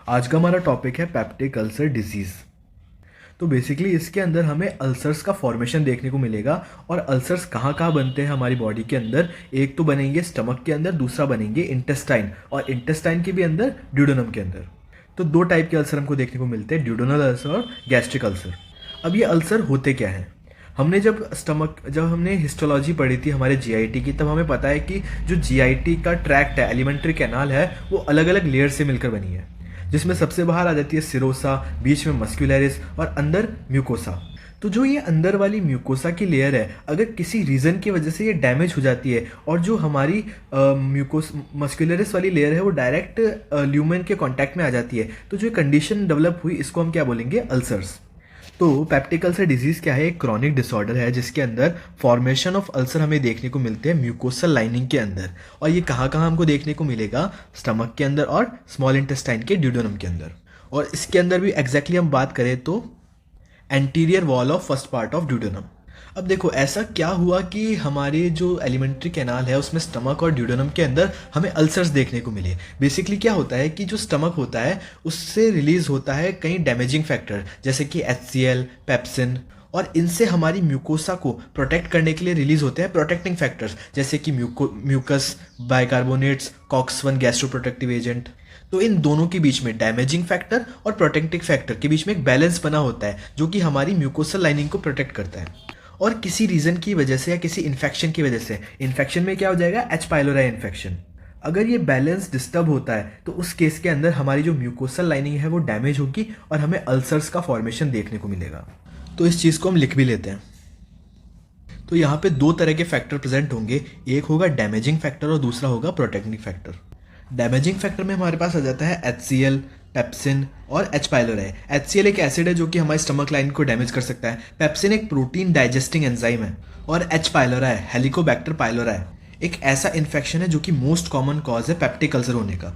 आज का हमारा टॉपिक है पेप्टिक अल्सर डिजीज़। तो बेसिकली इसके अंदर हमें अल्सर्स का फॉर्मेशन देखने को मिलेगा। और अल्सर्स कहाँ कहाँ बनते हैं हमारी बॉडी के अंदर। एक तो बनेंगे स्टमक के अंदर, दूसरा बनेंगे इंटेस्टाइन, और इंटेस्टाइन के भी अंदर ड्यूडेनम के अंदर। तो दो टाइप के अल्सर हमको देखने को मिलते हैं, ड्यूडेनल अल्सर और गैस्ट्रिक अल्सर। अब ये अल्सर होते क्या हैं? जब हमने हिस्टोलॉजी पढ़ी थी हमारे जीआईटी की, तब हमें पता है कि जो जीआईटी का ट्रैक्ट है, एलिमेंट्री कैनाल है, वो अलग अलग लेयर से मिलकर बनी है, जिसमें सबसे बाहर आ जाती है सिरोसा, बीच में मस्क्यूलरिस और अंदर म्यूकोसा। तो जो ये अंदर वाली म्यूकोसा की लेयर है, अगर किसी रीज़न की वजह से ये डैमेज हो जाती है और जो हमारी मस्क्यूलरिस वाली लेयर है वो डायरेक्ट ल्यूमेन के कांटेक्ट में आ जाती है, तो जो कंडीशन डेवलप हुई इसको हम क्या बोलेंगे? अल्सर्स। तो पेप्टिक अल्सर डिजीज़ क्या है? एक क्रॉनिक डिसऑर्डर है जिसके अंदर फॉर्मेशन ऑफ अल्सर हमें देखने को मिलते हैं म्यूकोसल लाइनिंग के अंदर। और ये कहाँ कहाँ हमको देखने को मिलेगा? स्टमक के अंदर और स्मॉल इंटेस्टाइन के ड्यूडेनम के अंदर। और इसके अंदर भी एग्जैक्टली हम बात करें तो anterior wall of first part of duodenum. अब देखो ऐसा क्या हुआ कि हमारे जो एलिमेंट्री कैनाल है उसमें स्टमक और ड्यूडेनम के अंदर हमें अल्सर्स देखने को मिले। बेसिकली क्या होता है कि जो स्टमक होता है उससे रिलीज होता है कई डैमेजिंग फैक्टर, जैसे कि HCl, पेप्सिन, और इनसे हमारी म्यूकोसा को प्रोटेक्ट करने के लिए रिलीज होते हैं प्रोटेक्टिंग फैक्टर्स, जैसे कि mucus, bicarbonates, COX one gastro protective agent. तो इन दोनों के बीच में, डैमेजिंग फैक्टर और प्रोटेक्टिव फैक्टर के बीच में एक बैलेंस बना होता है जो कि हमारी म्यूकोसल लाइनिंग को प्रोटेक्ट करता है। और किसी रीज़न की वजह से या किसी इन्फेक्शन की वजह से, इन्फेक्शन में क्या हो जाएगा? H. pylori infection. अगर ये बैलेंस डिस्टर्ब होता है तो उस केस के अंदर हमारी जो म्यूकोसल लाइनिंग है वो डैमेज होगी और हमें अल्सर्स का फॉर्मेशन देखने को मिलेगा। तो इस चीज़ को हम लिख भी लेते हैं। तो यहाँ पे दो तरह के फैक्टर प्रेजेंट होंगे, एक होगा डैमेजिंग फैक्टर और दूसरा होगा प्रोटेक्टिंग फैक्टर। डैमेजिंग फैक्टर में हमारे पास आ जाता है HCl, पेप्सिन और H. pylori। HCl एक एसिड है जो कि हमारी स्टमक लाइन को डैमेज कर सकता है। पेप्सिन एक प्रोटीन डाइजेस्टिंग एंजाइम है। और H. pylori हेलिकोबैक्टर पाइलोराई एक ऐसा इन्फेक्शन है जो कि मोस्ट कॉमन कॉज है पेप्टिक अल्सर होने का।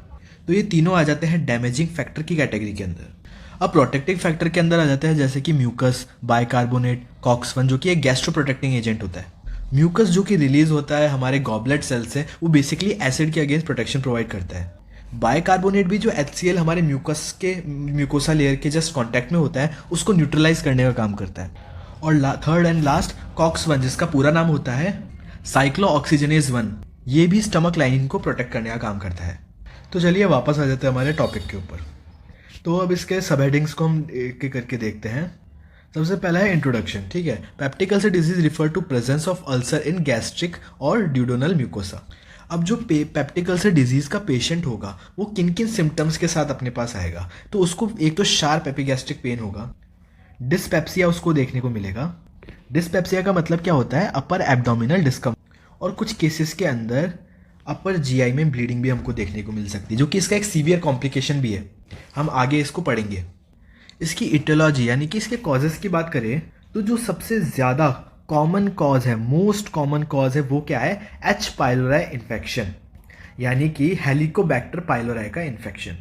तो ये तीनों आ जाते हैं डैमेजिंग फैक्टर की कैटेगरी के अंदर। अब प्रोटेक्टिव फैक्टर के अंदर आ जाते हैं जैसे कि म्यूकस, बाइकार्बोनेट, कॉक्स-1 जो कि एक गैस्ट्रो प्रोटेक्टिंग एजेंट होता है। म्यूकस जो कि रिलीज होता है हमारे गॉबलेट सेल से, वो बेसिकली एसिड के अगेंस्ट प्रोटेक्शन प्रोवाइड करता है। बाइकार्बोनेट भी जो HCl हमारे म्यूकोसा लेयर के जस्ट कांटेक्ट में होता है, उसको न्यूट्रलाइज करने का काम करता है। और थर्ड एंड लास्ट कॉक्स-1, जिसका पूरा नाम होता है साइक्लोऑक्सीजनेज 1, ये भी स्टमक लाइनिंग को प्रोटेक्ट करने का काम करता है। तो चलिए वापस आ जाते हैं हमारे टॉपिक के ऊपर। तो अब इसके सब हेडिंग्स को हम एक एक करके देखते हैं। सबसे पहला है इंट्रोडक्शन, ठीक है। Peptic ulcer disease refer to presence of ulcer in gastric और ड्यूडेनल म्यूकोसा। अब जो पेप्टिक अल्सर डिजीज का पेशेंट होगा वो किन किन सिम्टम्स के साथ अपने पास आएगा? तो उसको एक तो शार्प एपिगैस्ट्रिक पेन होगा, डिस्पेप्सिया उसको देखने को मिलेगा। डिस्पेप्सिया का मतलब क्या होता है? अपर एब्डोमिनल डिस्कम्फर्ट। और कुछ केसेस के अंदर अपर GI में ब्लीडिंग भी हमको देखने को मिल सकती है, जो कि इसका एक सीवियर कॉम्प्लिकेशन भी है। हम आगे इसको पढ़ेंगे। इसकी इटियोलॉजी यानी कि इसके कॉजेस की बात करें तो जो सबसे ज़्यादा कॉमन कॉज है, मोस्ट कॉमन कॉज है, वो क्या है? H. pylori इन्फेक्शन, यानी कि हेलिकोबैक्टर पाइलोराई का इन्फेक्शन।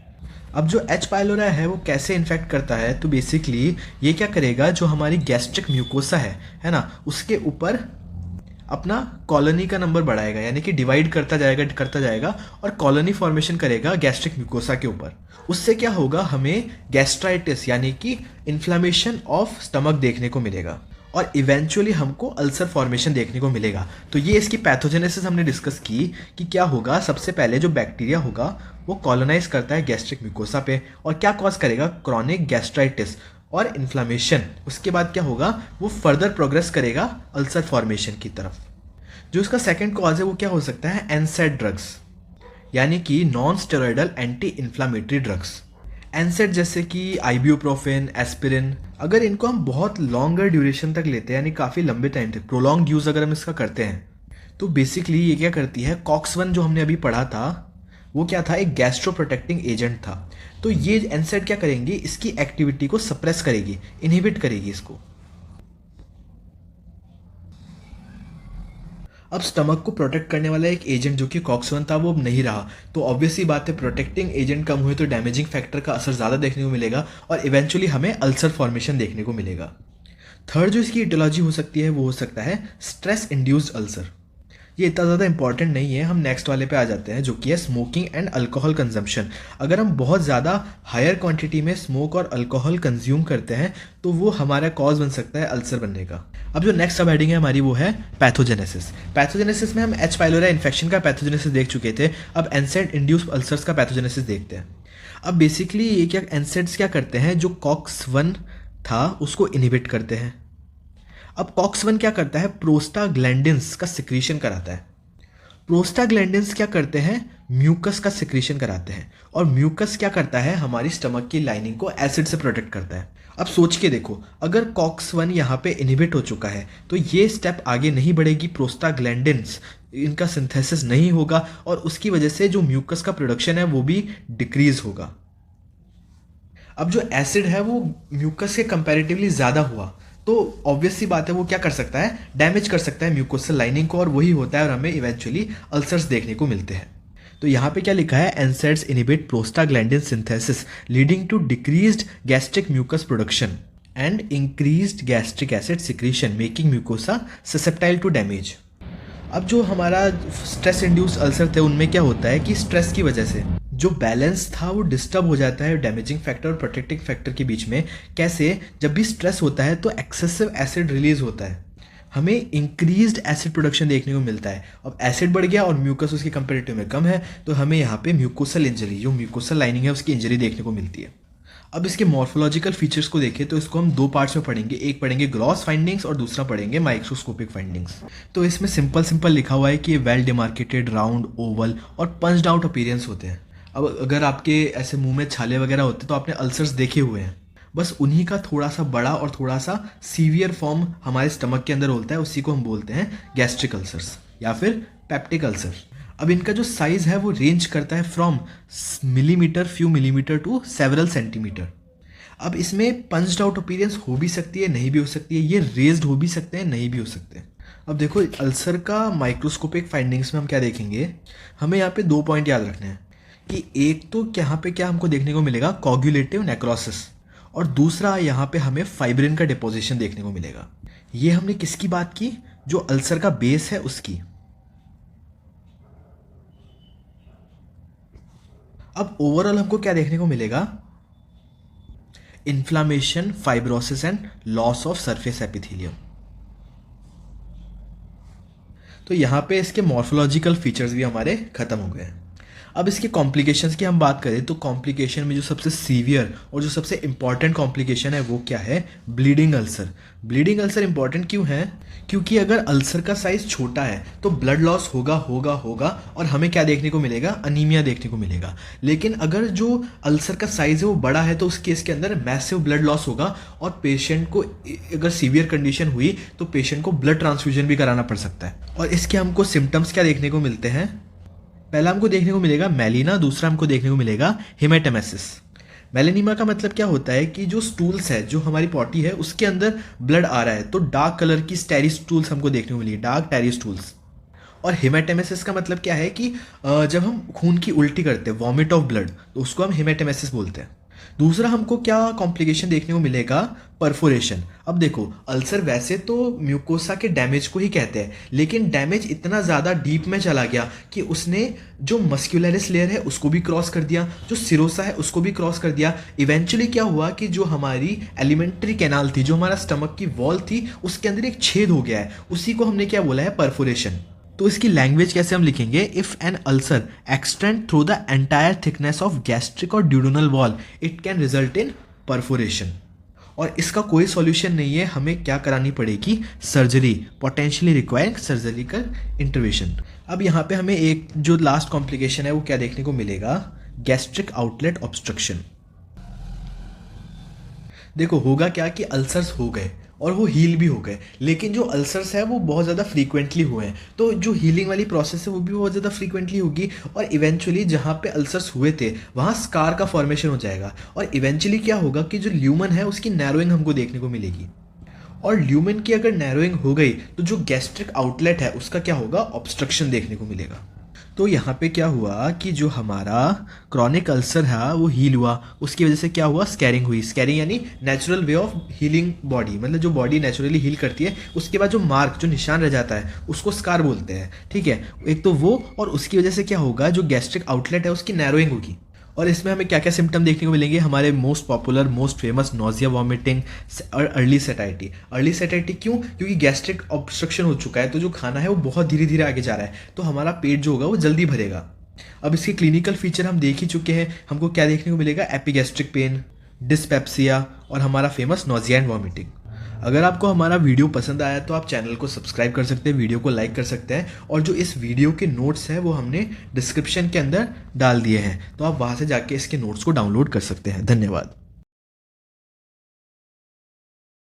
अब जो H. pylori है वो कैसे इन्फेक्ट करता है? तो बेसिकली ये क्या करेगा, जो हमारी गैस्ट्रिक म्यूकोसा है ना, उसके ऊपर अपना कॉलोनी का नंबर बढ़ाएगा, यानी कि डिवाइड करता जाएगा और कॉलोनी फॉर्मेशन करेगा गैस्ट्रिक म्यूकोसा के ऊपर। उससे क्या होगा? हमें गैस्ट्राइटिस यानी कि इन्फ्लेमेशन ऑफ स्टमक देखने को मिलेगा और इवेंचुअली हमको अल्सर फॉर्मेशन देखने को मिलेगा। तो ये इसकी पैथोजेनेसिस हमने डिस्कस की कि क्या होगा। सबसे पहले जो बैक्टीरिया होगा वो कॉलोनाइज करता है गैस्ट्रिक म्यूकोसा पे और क्या कॉज करेगा? क्रॉनिक गैस्ट्राइटिस और इन्फ्लेमेशन। उसके बाद क्या होगा? वो फर्दर प्रोग्रेस करेगा अल्सर फॉर्मेशन की तरफ। जो इसका सेकंड कॉज है वो क्या हो सकता है? NSAID ड्रग्स, यानी कि non steroidal anti inflammatory drugs. NSAID जैसे कि आइब्यूप्रोफेन, एस्पिरिन, अगर इनको हम बहुत लॉन्गर ड्यूरेशन तक लेते हैं, यानी काफ़ी लंबे टाइम तक प्रोलॉन्ग यूज़ अगर हम इसका करते हैं, तो बेसिकली ये क्या करती है? कॉक्स-1 जो हमने अभी पढ़ा था वो क्या था? एक गैस्ट्रो प्रोटेक्टिंग एजेंट था। तो ये NSAID क्या करेंगी? इसकी एक्टिविटी को सप्रेस करेगी, इनहिबिट करेगी इसको। अब स्टमक को प्रोटेक्ट करने वाला एक एजेंट जो कि कॉक्स-1 था वो अब नहीं रहा, तो ऑब्वियसली बात है प्रोटेक्टिंग एजेंट कम हुए तो डैमेजिंग फैक्टर का असर ज़्यादा देखने को मिलेगा और इवेंचुअली हमें अल्सर फॉर्मेशन देखने को मिलेगा। थर्ड जो इसकी इटियोलॉजी हो सकती है वो हो सकता है स्ट्रेस इंड्यूस्ड अल्सर। ये इतना ज़्यादा इंपॉर्टेंट नहीं है, हम नेक्स्ट वाले पे आ जाते हैं जो कि है स्मोकिंग एंड अल्कोहल कंजम्पशन। अगर हम बहुत ज़्यादा हायर क्वांटिटी में स्मोक और अल्कोहल कंज्यूम करते हैं तो वो हमारा कॉज बन सकता है अल्सर बनने का। अब जो नेक्स्ट सब हेडिंग है हमारी वो है पैथोजेनेसिस। पैथोजेनेसिस में हम एच पाइलोरी इन्फेक्शन का पैथोजेनेसिस देख चुके थे, अब एनसेड इंड्यूस्ड अल्सर्स का पैथोजेनेसिस देखते हैं। अब बेसिकली ये क्या एनसेड्स क्या करते हैं, जो कॉक्स-1 था उसको इनहिबिट करते हैं। अब कॉक्स-1 क्या करता है, प्रोस्टाग्लैंडिन्स का सिक्रीशन कराता है। प्रोस्टाग्लैंडिन्स क्या करते हैं, म्यूकस का सिक्रीशन कराते हैं, और म्यूकस क्या करता है, हमारी स्टमक की लाइनिंग को एसिड से प्रोटेक्ट करता है। अब सोच के देखो, अगर कॉक्स-1 यहाँ पे इनहिबिट हो चुका है तो ये स्टेप आगे नहीं बढ़ेगी, प्रोस्टाग्लैंडिन्स इनका सिंथेसिस नहीं होगा और उसकी वजह से जो म्यूकस का प्रोडक्शन है वो भी डिक्रीज होगा। अब जो एसिड है वो म्यूकस के कंपैरेटिवली ज़्यादा हुआ तो ऑब्वियस सी बात है वो क्या कर सकता है, डैमेज कर सकता है म्यूकोसल लाइनिंग को, और वही होता है और हमें इवेंचुअली अल्सर्स देखने को मिलते हैं। तो यहाँ पे क्या लिखा है, NSAIDs inhibit prostaglandin synthesis leading to decreased gastric mucus production and increased gastric acid secretion making mucosa susceptible to damage. अब जो हमारा स्ट्रेस इंड्यूस्ड अल्सर थे उनमें क्या होता है कि स्ट्रेस की वजह से जो बैलेंस था वो डिस्टर्ब हो जाता है डैमेजिंग फैक्टर और प्रोटेक्टिंग फैक्टर के बीच में। कैसे, जब भी स्ट्रेस होता है तो एक्सेसिव एसिड रिलीज होता है, हमें इंक्रीज्ड एसिड प्रोडक्शन देखने को मिलता है। अब एसिड बढ़ गया और म्यूकस उसके कंपेरेटिव में कम है तो हमें यहाँ पे म्यूकोसल इंजरी, जो म्यूकोसल लाइनिंग है उसकी इंजरी देखने को मिलती है। अब इसके मॉर्फोलॉजिकल फीचर्स को देखें तो इसको हम दो पार्ट्स में पढ़ेंगे, एक पढ़ेंगे ग्रॉस फाइंडिंग्स और दूसरा पढ़ेंगे माइक्रोस्कोपिक फाइंडिंग्स। तो इसमें सिंपल लिखा हुआ है कि ये वेल डिमार्केटेड, राउंड, ओवल और पंच्ड आउट अपीयरेंस होते हैं। अब अगर आपके ऐसे मुंह में छाले वगैरह होते तो आपने अल्सर्स देखे हुए हैं, बस उन्हीं का थोड़ा सा बड़ा और थोड़ा सा सीवियर फॉर्म हमारे स्टमक के अंदर होता है, उसी को हम बोलते हैं गैस्ट्रिक अल्सर्स या फिर पेप्टिक अल्सर। अब इनका जो साइज है वो रेंज करता है from millimetre, few millimetre to several centimetre. अब इसमें पंच्ड आउट अपीयरेंस हो भी सकती है, नहीं भी हो सकती है, ये रेज्ड हो भी सकते हैं, नहीं भी हो सकते हैं। अब देखो अल्सर का माइक्रोस्कोपिक फाइंडिंग्स में हम क्या देखेंगे, हमें यहाँ पे 2 पॉइंट याद रखने हैं कि एक तो यहाँ पे क्या हमको देखने को मिलेगा, कोगुलेटिव नेक्रोसिस, और दूसरा यहाँ पे हमें फाइब्रिन का डिपोजिशन देखने को मिलेगा। ये हमने किसकी बात की, जो अल्सर का बेस है उसकी। अब ओवरऑल हमको क्या देखने को मिलेगा, inflammation, fibrosis and loss of surface epithelium. तो यहाँ पे इसके मॉर्फोलॉजिकल फीचर्स भी हमारे खत्म हो गए हैं। अब इसके कॉम्प्लिकेशंस की हम बात करें तो कॉम्प्लिकेशन में जो सबसे सीवियर और जो सबसे इंपॉर्टेंट कॉम्प्लिकेशन है वो क्या है, bleeding ulcer. Bleeding ulcer important क्यों है, क्योंकि अगर अल्सर का साइज छोटा है तो ब्लड लॉस होगा और हमें क्या देखने को मिलेगा, अनीमिया देखने को मिलेगा। लेकिन अगर जो अल्सर का साइज है वो बड़ा है तो उस केस के अंदर मैसिव ब्लड लॉस होगा और पेशेंट को अगर सीवियर कंडीशन हुई तो पेशेंट को ब्लड ट्रांसफ्यूजन भी कराना पड़ सकता है। और इसके हमको सिम्टम्स क्या देखने को मिलते हैं, पहला हमको देखने को मिलेगा मेलिना, दूसरा हमको देखने को मिलेगा हेमेटेमेसिस। मेलेनीमा का मतलब क्या होता है कि जो स्टूल्स है, जो हमारी पॉटी है उसके अंदर ब्लड आ रहा है तो डार्क कलर की स्टेरी स्टूल्स हमको देखने को मिलेगी, डार्क टेरी स्टूल्स। और हेमेटेमेसिस का मतलब क्या है कि जब हम खून की उल्टी करते हैं, वॉमिट ऑफ ब्लड, तो उसको हम हेमेटेमेसिस बोलते हैं। दूसरा हमको क्या कॉम्प्लिकेशन देखने को मिलेगा, परफोरेशन। अब देखो अल्सर वैसे तो म्यूकोसा के डैमेज को ही कहते हैं, लेकिन डैमेज इतना ज़्यादा डीप में चला गया कि उसने जो मस्क्यूलरिस लेयर है उसको भी क्रॉस कर दिया, जो सिरोसा है उसको भी क्रॉस कर दिया। इवेंचुअली क्या हुआ कि जो हमारी एलिमेंट्री कैनाल थी, जो हमारा स्टमक की वॉल थी, उसके अंदर एक छेद हो गया है, उसी को हमने क्या बोला है, परफोरेशन। तो इसकी लैंग्वेज कैसे हम लिखेंगे, if an ulcer extend through the entire thickness of gastric और duodenal wall it can result in perforation. और इसका कोई सॉल्यूशन नहीं है, हमें क्या करानी पड़ेगी, surgery, potentially requiring surgical intervention. अब यहाँ पे हमें एक जो लास्ट कॉम्प्लिकेशन है वो क्या देखने को मिलेगा, गैस्ट्रिक आउटलेट ऑब्स्ट्रक्शन। देखो होगा क्या कि अल्सर्स हो गए और वो हील भी हो गए, लेकिन जो अल्सर्स है वो बहुत ज़्यादा फ्रीक्वेंटली हुए हैं, तो जो हीलिंग वाली प्रोसेस है वो भी बहुत ज़्यादा फ्रीक्वेंटली होगी और इवेंचुअली जहाँ पे अल्सर्स हुए थे वहाँ स्कार का फॉर्मेशन हो जाएगा। और इवेंचुअली क्या होगा कि जो ल्यूमन है उसकी नैरोइंग हमको देखने को मिलेगी, और ल्यूमन की अगर नैरोइंग हो गई तो जो गैस्ट्रिक आउटलेट है उसका क्या होगा, ऑब्स्ट्रक्शन देखने को मिलेगा। तो यहाँ पे क्या हुआ कि जो हमारा क्रॉनिक अल्सर है वो हील हुआ, उसकी वजह से क्या हुआ, स्कैरिंग हुई। स्कैरिंग यानी natural way of healing body, मतलब जो बॉडी नेचुरली हील करती है, उसके बाद जो मार्क, जो निशान रह जाता है उसको स्कार बोलते हैं, ठीक है। एक तो वो, और उसकी वजह से क्या होगा, जो गैस्ट्रिक आउटलेट है उसकी नैरोइंग होगी। और इसमें हमें क्या क्या सिम्टम देखने को मिलेंगे, हमारे most popular, most famous, nausea, vomiting और अर्ली सेटाइटी। अर्ली सेटाइटी क्यों? क्योंकि गैस्ट्रिक ऑब्स्ट्रक्शन हो चुका है, तो जो खाना है वो बहुत धीरे धीरे आगे जा रहा है, तो हमारा पेट जो होगा वो जल्दी भरेगा। अब इसके क्लिनिकल फीचर हम देख ही चुके हैं, हमको क्या देखने को मिलेगा, एपिगैस्ट्रिक पेन, डिस्पेप्सिया और हमारा फेमस नोजिया एंड वॉमिटिंग। अगर आपको हमारा वीडियो पसंद आया तो आप चैनल को सब्सक्राइब कर सकते हैं, वीडियो को लाइक कर सकते हैं, और जो इस वीडियो के नोट्स हैं वो हमने डिस्क्रिप्शन के अंदर डाल दिए हैं, तो आप वहाँ से जाके इसके नोट्स को डाउनलोड कर सकते हैं। धन्यवाद।